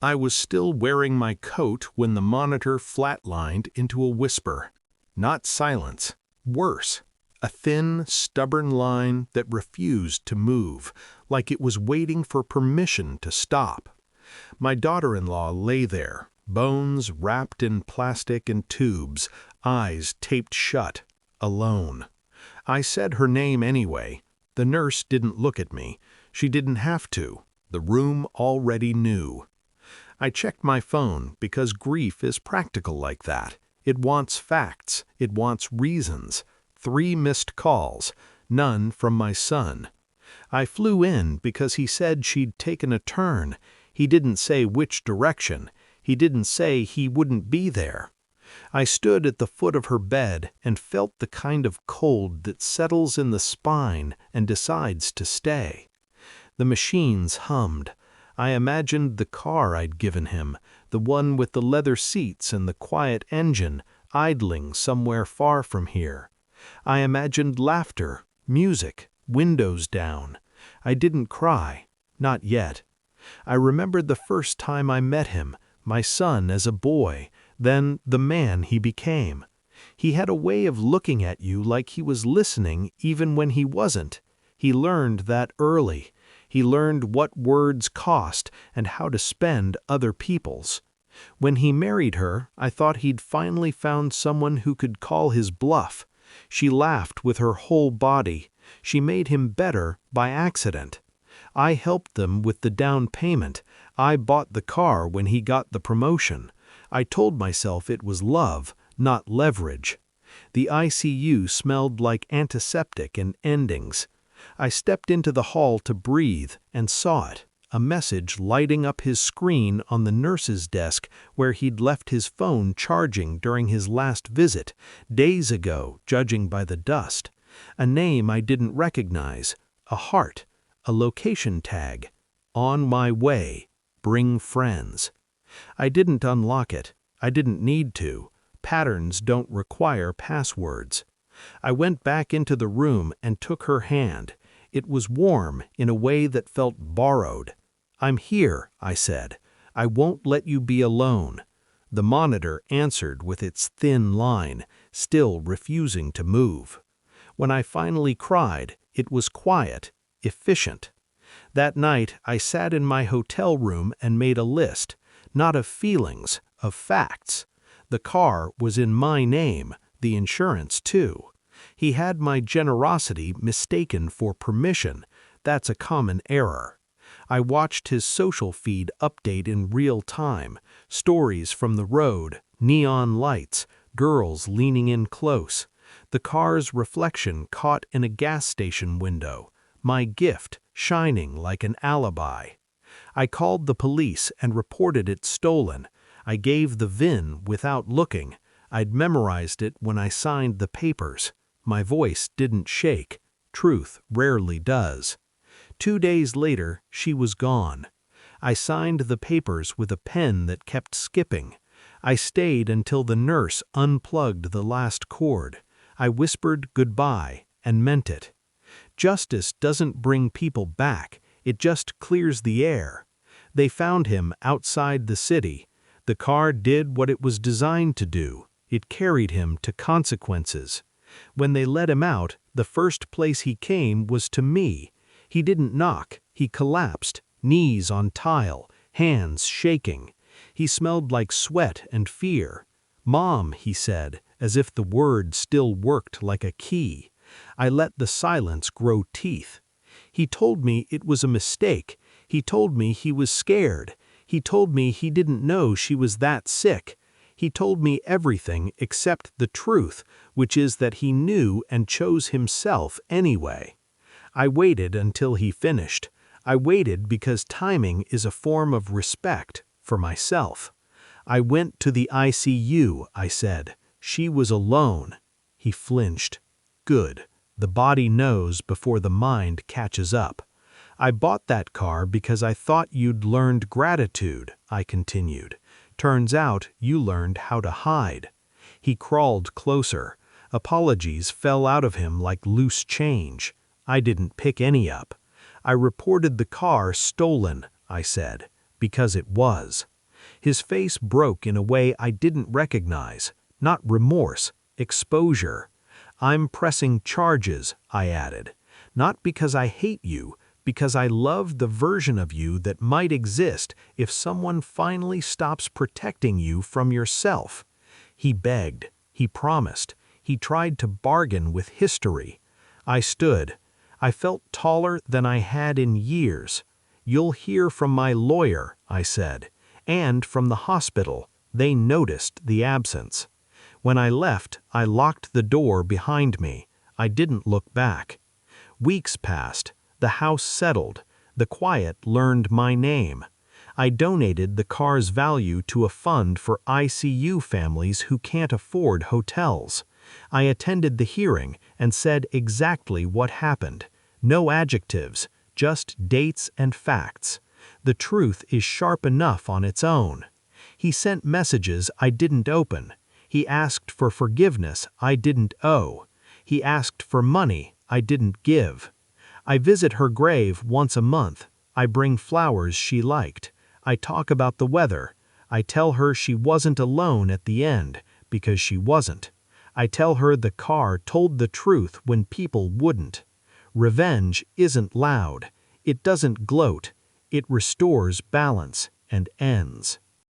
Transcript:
I was still wearing my coat when the monitor flatlined into a whisper. Not silence. Worse. A thin, stubborn line that refused to move, like it was waiting for permission to stop. My daughter-in-law lay there, bones wrapped in plastic and tubes, eyes taped shut, alone. I said her name anyway. The nurse didn't look at me. She didn't have to. The room already knew. I checked my phone because grief is practical like that. It wants facts. It wants reasons. 3 missed calls, none from my son. I flew in because he said she'd taken a turn. He didn't say which direction. He didn't say he wouldn't be there. I stood at the foot of her bed and felt the kind of cold that settles in the spine and decides to stay. The machines hummed. I imagined the car I'd given him, the one with the leather seats and the quiet engine, idling somewhere far from here. I imagined laughter, music, windows down. I didn't cry, not yet. I remembered the first time I met him, my son as a boy, then the man he became. He had a way of looking at you like he was listening even when he wasn't. He learned that early. He learned what words cost and how to spend other people's. When he married her, I thought he'd finally found someone who could call his bluff. She laughed with her whole body. She made him better by accident. I helped them with the down payment. I bought the car when he got the promotion. I told myself it was love, not leverage. The ICU smelled like antiseptic and endings. I stepped into the hall to breathe and saw it, a message lighting up his screen on the nurse's desk where he'd left his phone charging during his last visit, days ago, judging by the dust. A name I didn't recognize, a heart, a location tag. On my way, bring friends. I didn't unlock it. I didn't need to. Patterns don't require passwords. I went back into the room and took her hand. It was warm in a way that felt borrowed. "I'm here," I said. "I won't let you be alone." The monitor answered with its thin line, still refusing to move. When I finally cried, it was quiet, efficient. That night, I sat in my hotel room and made a list, not of feelings, of facts. The car was in my name, the insurance too. He had my generosity mistaken for permission. That's a common error. I watched his social feed update in real time, stories from the road, neon lights, girls leaning in close. The car's reflection caught in a gas station window, my gift shining like an alibi. I called the police and reported it stolen. I gave the VIN without looking. I'd memorized it when I signed the papers. My voice didn't shake. Truth rarely does. 2 days later, she was gone. I signed the papers with a pen that kept skipping. I stayed until the nurse unplugged the last cord. I whispered goodbye and meant it. Justice doesn't bring people back. It just clears the air. They found him outside the city. The car did what it was designed to do. It carried him to consequences. When they let him out, the first place he came was to me. He didn't knock. He collapsed, knees on tile, hands shaking. He smelled like sweat and fear. "Mom," he said, as if the word still worked like a key. I let the silence grow teeth. He told me it was a mistake. He told me he was scared. He told me he didn't know she was that sick. He told me everything except the truth, which is that he knew and chose himself anyway. I waited until he finished. I waited because timing is a form of respect for myself. "I went to the ICU," I said. "She was alone." He flinched. "Good. The body knows before the mind catches up." "I bought that car because I thought you'd learned gratitude," I continued. "Turns out you learned how to hide." He crawled closer. Apologies fell out of him like loose change. I didn't pick any up. "I reported the car stolen," I said, "because it was." His face broke in a way I didn't recognize. Not remorse, exposure. "I'm pressing charges," I added. "Not because I hate you, because I love the version of you that might exist if someone finally stops protecting you from yourself." He begged, he promised, he tried to bargain with history. I stood. I felt taller than I had in years. "You'll hear from my lawyer," I said, "and from the hospital. They noticed the absence." When I left, I locked the door behind me. I didn't look back. Weeks passed. The house settled. The quiet learned my name. I donated the car's value to a fund for ICU families who can't afford hotels. I attended the hearing and said exactly what happened. No adjectives, just dates and facts. The truth is sharp enough on its own. He sent messages I didn't open. He asked for forgiveness I didn't owe. He asked for money I didn't give. I visit her grave once a month. I bring flowers she liked. I talk about the weather. I tell her she wasn't alone at the end, because she wasn't. I tell her the car told the truth when people wouldn't. Revenge isn't loud. It doesn't gloat. It restores balance and ends.